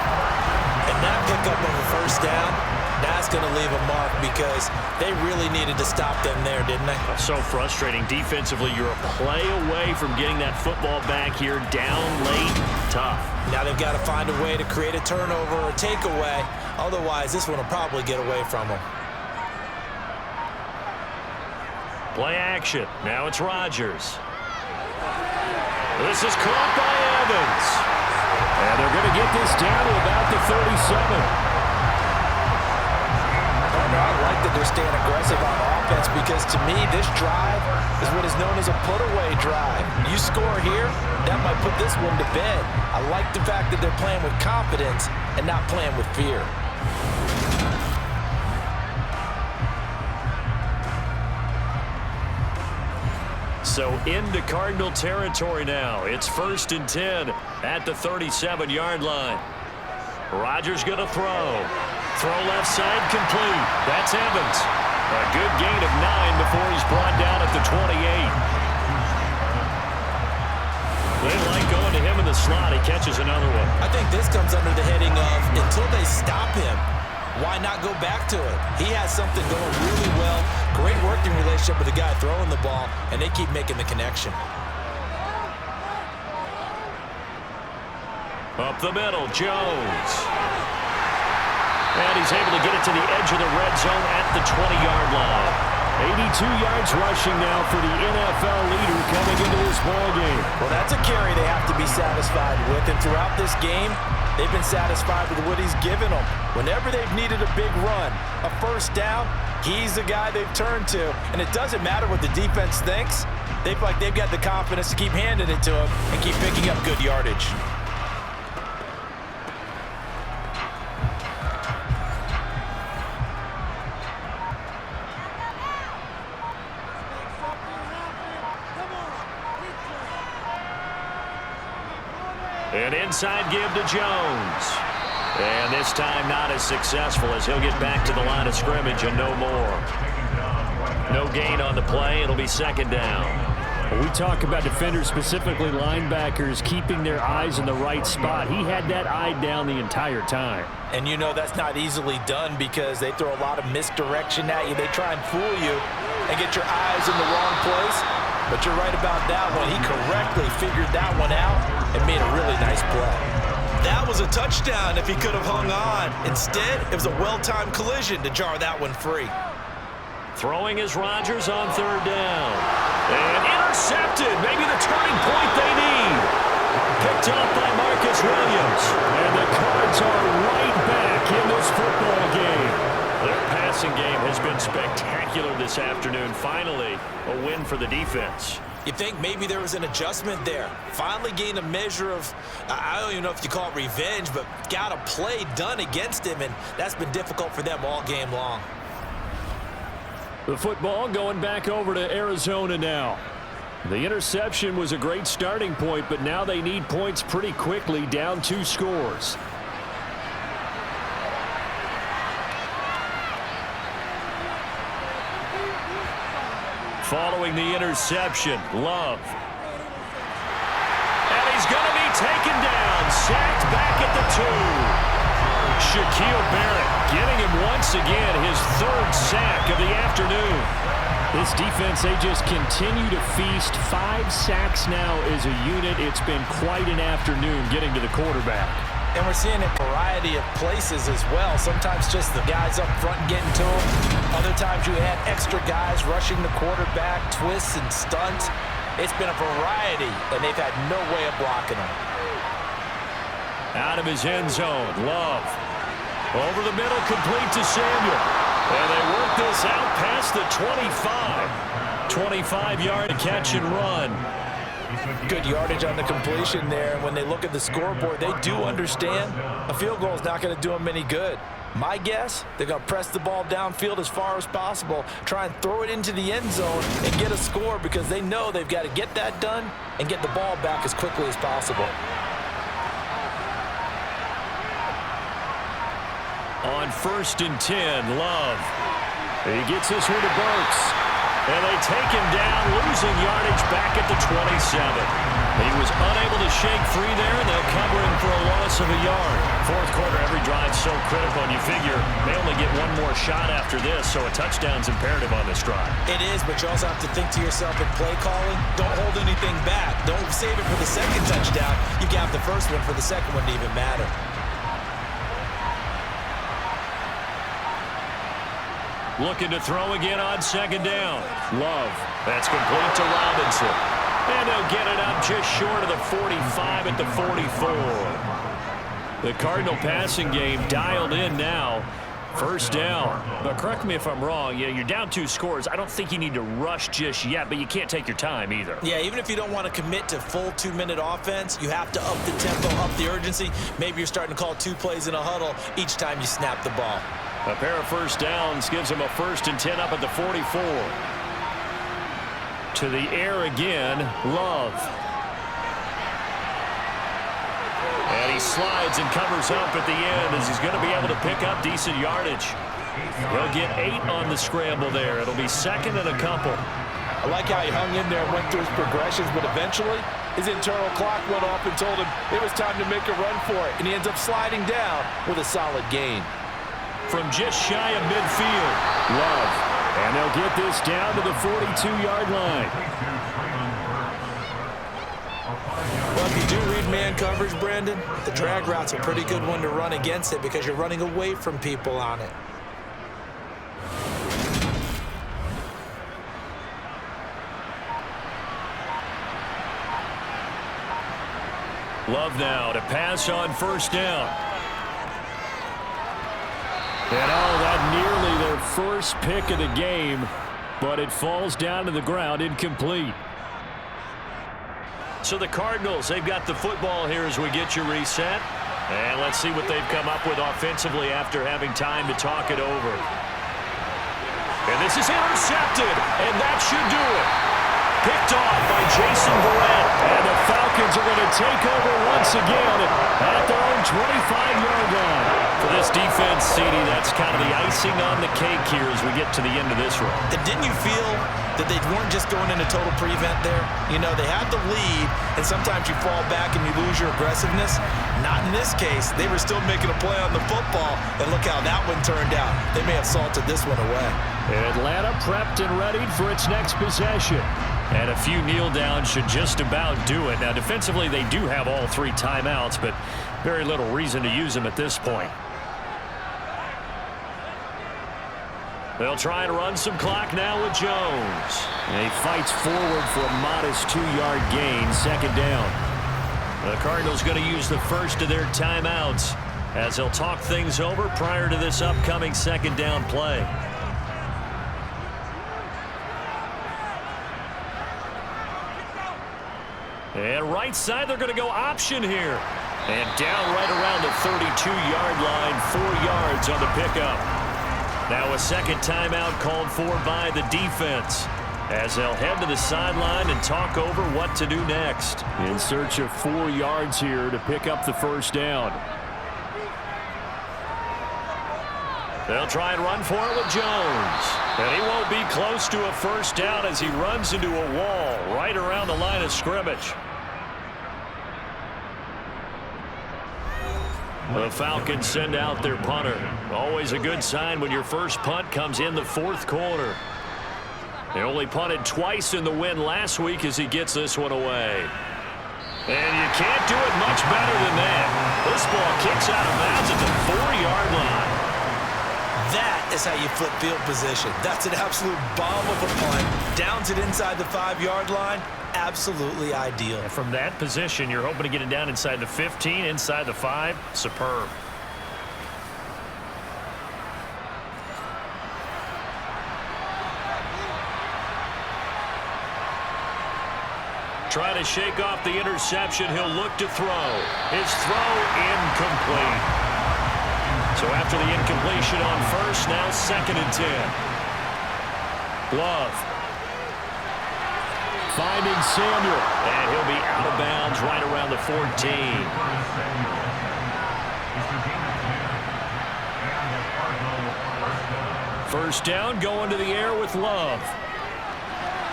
And that pickup of a first down, that's going to leave a mark because they really needed to stop them there, didn't they? So frustrating. Defensively, you're a play away from getting that football back here. Down late, tough. Now they've got to find a way to create a turnover or takeaway. Otherwise, this one will probably get away from them. Play action. Now it's Rodgers. This is caught by Evans. And they're going to get this down to about the 37. I like that they're staying aggressive on offense because, to me, this drive is what is known as a put-away drive. You score here, that might put this one to bed. I like the fact that they're playing with confidence and not playing with fear. So into Cardinal territory now. It's 1st and 10 at the 37-yard line. Rodgers going to throw. Throw left side complete. That's Evans. A good gain of 9 before he's brought down at the 28. They like going to him in the slot. He catches another one. I think this comes under the heading of until they stop him, why not go back to it? He has something going really well. Great working relationship with the guy throwing the ball, and they keep making the connection. Up the middle, Jones. And he's able to get it to the edge of the red zone at the 20-yard line. 82 yards rushing now for the NFL leader coming into this ballgame. Well, that's a carry they have to be satisfied with, and throughout this game, they've been satisfied with what he's given them. Whenever they've needed a big run, a first down, he's the guy they've turned to. And it doesn't matter what the defense thinks. They've got the confidence to keep handing it to him and keep picking up good yardage. An inside give to Jones. And this time not as successful as he'll get back to the line of scrimmage and no more. No gain on the play. It'll be 2nd down. When we talk about defenders, specifically linebackers, keeping their eyes in the right spot. He had that eye down the entire time. And you know that's not easily done because they throw a lot of misdirection at you. They try and fool you and get your eyes in the wrong place. But you're right about that one. He correctly figured that one out and made a really nice play. That was a touchdown if he could have hung on. Instead, it was a well-timed collision to jar that one free. Throwing is Rodgers on 3rd down. And intercepted. Maybe the turning point they need. Picked up by Marcus Williams. And the Cards are right back in this football game. Their passing game has been spectacular this afternoon. Finally, a win for the defense. You think maybe there was an adjustment there. Finally gained a measure of, I don't even know if you call it revenge, but got a play done against him, and that's been difficult for them all game long. The football going back over to Arizona now. The interception was a great starting point, but now they need points pretty quickly, down 2 scores. Following the interception, Love. And he's going to be taken down, sacked back at the 2. Shaquille Barrett getting him once again, his 3rd sack of the afternoon. This defense, they just continue to feast. 5 sacks now as a unit. It's been quite an afternoon getting to the quarterback. And we're seeing a variety of places as well. Sometimes just the guys up front getting to them. Other times you had extra guys rushing the quarterback, twists and stunts. It's been a variety, and they've had no way of blocking them. Out of his end zone, Love. Over the middle, complete to Samuel. And they work this out past the 25. 25-yard catch and run. Good yardage on the completion there. And when they look at the scoreboard, they do understand a field goal is not going to do them any good. My guess, they're going to press the ball downfield as far as possible, try and throw it into the end zone and get a score because they know they've got to get that done and get the ball back as quickly as possible. On 1st and 10, Love. He gets this one to Burks. And they take him down, losing yardage back at the 27. He was unable to shake free there, and they'll cover him for a loss of a yard. Fourth quarter, every drive's so critical, and you figure they only get one more shot after this, so a touchdown's imperative on this drive. It is, but you also have to think to yourself in play calling, don't hold anything back. Don't save it for the second touchdown. You got the first one for the second one to even matter. Looking to throw again on 2nd down. Love. That's complete to Robinson. And they'll get it up just short of the 45 at the 44. The Cardinal passing game dialed in now. 1st down. But correct me if I'm wrong. Yeah, you're down 2 scores. I don't think you need to rush just yet, but you can't take your time either. Yeah, even if you don't want to commit to full 2-minute offense, you have to up the tempo, up the urgency. Maybe you're starting to call 2 plays in a huddle each time you snap the ball. A pair of 1st downs gives him a 1st and 10 up at the 44. To the air again, Love. And he slides and covers up at the end as he's going to be able to pick up decent yardage. He'll get 8 on the scramble there. It'll be 2nd and a couple. I like how he hung in there and went through his progressions, but eventually his internal clock went off and told him it was time to make a run for it, and he ends up sliding down with a solid gain. From just shy of midfield, Love. And they'll get this down to the 42-yard line. Well, if you do read man coverage, Brandon, the drag route's a pretty good one to run against it because you're running away from people on it. Love now to pass on 1st down. And that nearly their first pick of the game, but it falls down to the ground incomplete. So the Cardinals, they've got the football here as we get you reset. And let's see what they've come up with offensively after having time to talk it over. And this is intercepted, and that should do it. Picked off by Jason Verrett. And the Falcons are going to take over once again at their own 25-yard line. For this defense, CD, that's kind of the icing on the cake here as we get to the end of this run. And didn't you feel that they weren't just going into total prevent there? You know, they had the lead, and sometimes you fall back and you lose your aggressiveness. Not in this case. They were still making a play on the football, and look how that one turned out. They may have salted this one away. Atlanta prepped and readied for its next possession. And a few kneel downs should just about do it. Now, defensively, they do have all 3 timeouts, but very little reason to use them at this point. They'll try and run some clock now with Jones. And he fights forward for a modest 2-yard gain, 2nd down. The Cardinals going to use the first of their timeouts as they'll talk things over prior to this upcoming 2nd down play. And right side, they're going to go option here. And down right around the 32-yard line, 4 yards on the pickup. Now a 2nd timeout called for by the defense as they'll head to the sideline and talk over what to do next. In search of 4 yards here to pick up the 1st down. They'll try and run for it with Jones. And he won't be close to a 1st down as he runs into a wall right around the line of scrimmage. The Falcons send out their punter. Always a good sign when your first punt comes in the 4th quarter. They only punted twice in the win last week as he gets this one away. And you can't do it much better than that. This ball kicks out of bounds at the 4-yard line. That is how you flip field position. That's an absolute bomb of a punt. Downs it inside the 5-yard line. Absolutely ideal. And from that position, you're hoping to get it down inside the 15, inside the 5. Superb. Trying to shake off the interception. He'll look to throw. His throw incomplete. So after the incompletion on first, now 2nd and 10. Love. Finding Samuel. And he'll be out of bounds right around the 14. First down, going to the air with Love.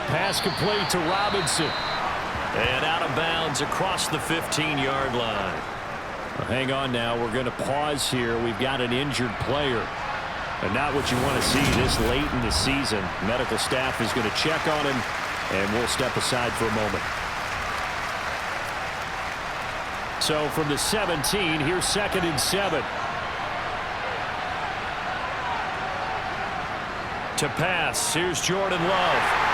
Pass complete to Robinson. And out of bounds across the 15-yard line. Well, hang on now. We're going to pause here. We've got an injured player. And not what you want to see this late in the season. Medical staff is going to check on him, and we'll step aside for a moment. So from the 17, here's 2nd and 7. To pass, here's Jordan Love.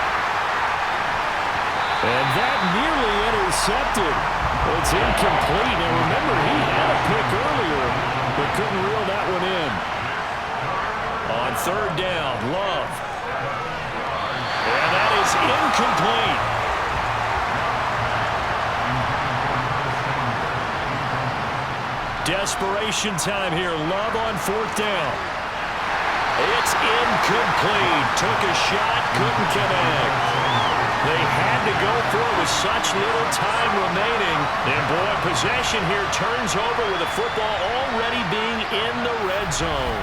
And that nearly intercepted. It's incomplete. And remember, he had a pick earlier, but couldn't reel that one in. On 3rd down, Love. And that is incomplete. Desperation time here. Love on 4th down. It's incomplete. Took a shot, couldn't connect. They had to go for it with such little time remaining. And, boy, possession here turns over with the football already being in the red zone.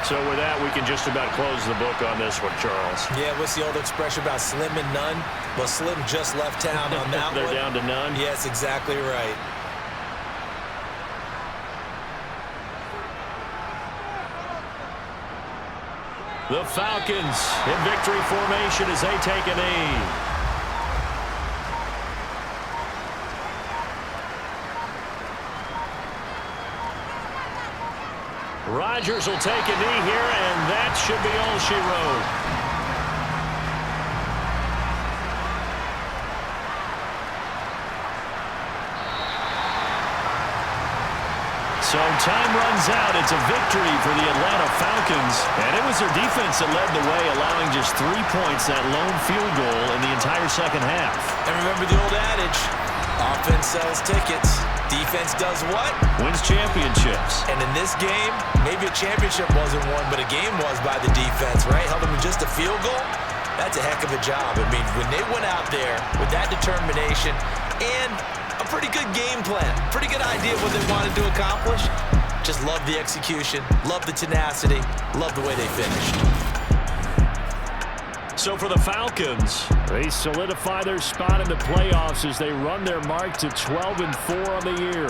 So with that, we can just about close the book on this one, Charles. Yeah, what's the old expression about slim and none? Well, Slim just left town on that They're one. down to none? Yes, exactly right. The Falcons in victory formation as they take a knee. Rodgers will take a knee here, and that should be all she wrote. So time runs out. It's a victory for the Atlanta Falcons. And it was their defense that led the way, allowing just 3 points, that lone field goal in the entire second half. And remember the old adage, offense sells tickets. Defense does what? Wins championships. And in this game, maybe a championship wasn't won, but a game was by the defense, right? Held them to just a field goal. That's a heck of a job. I mean, when they went out there with that determination and a pretty good game plan, pretty good idea of what they wanted to accomplish, just love the execution, love the tenacity, love the way they finished. So for the Falcons, they solidify their spot in the playoffs as they run their mark to 12-4 on the year.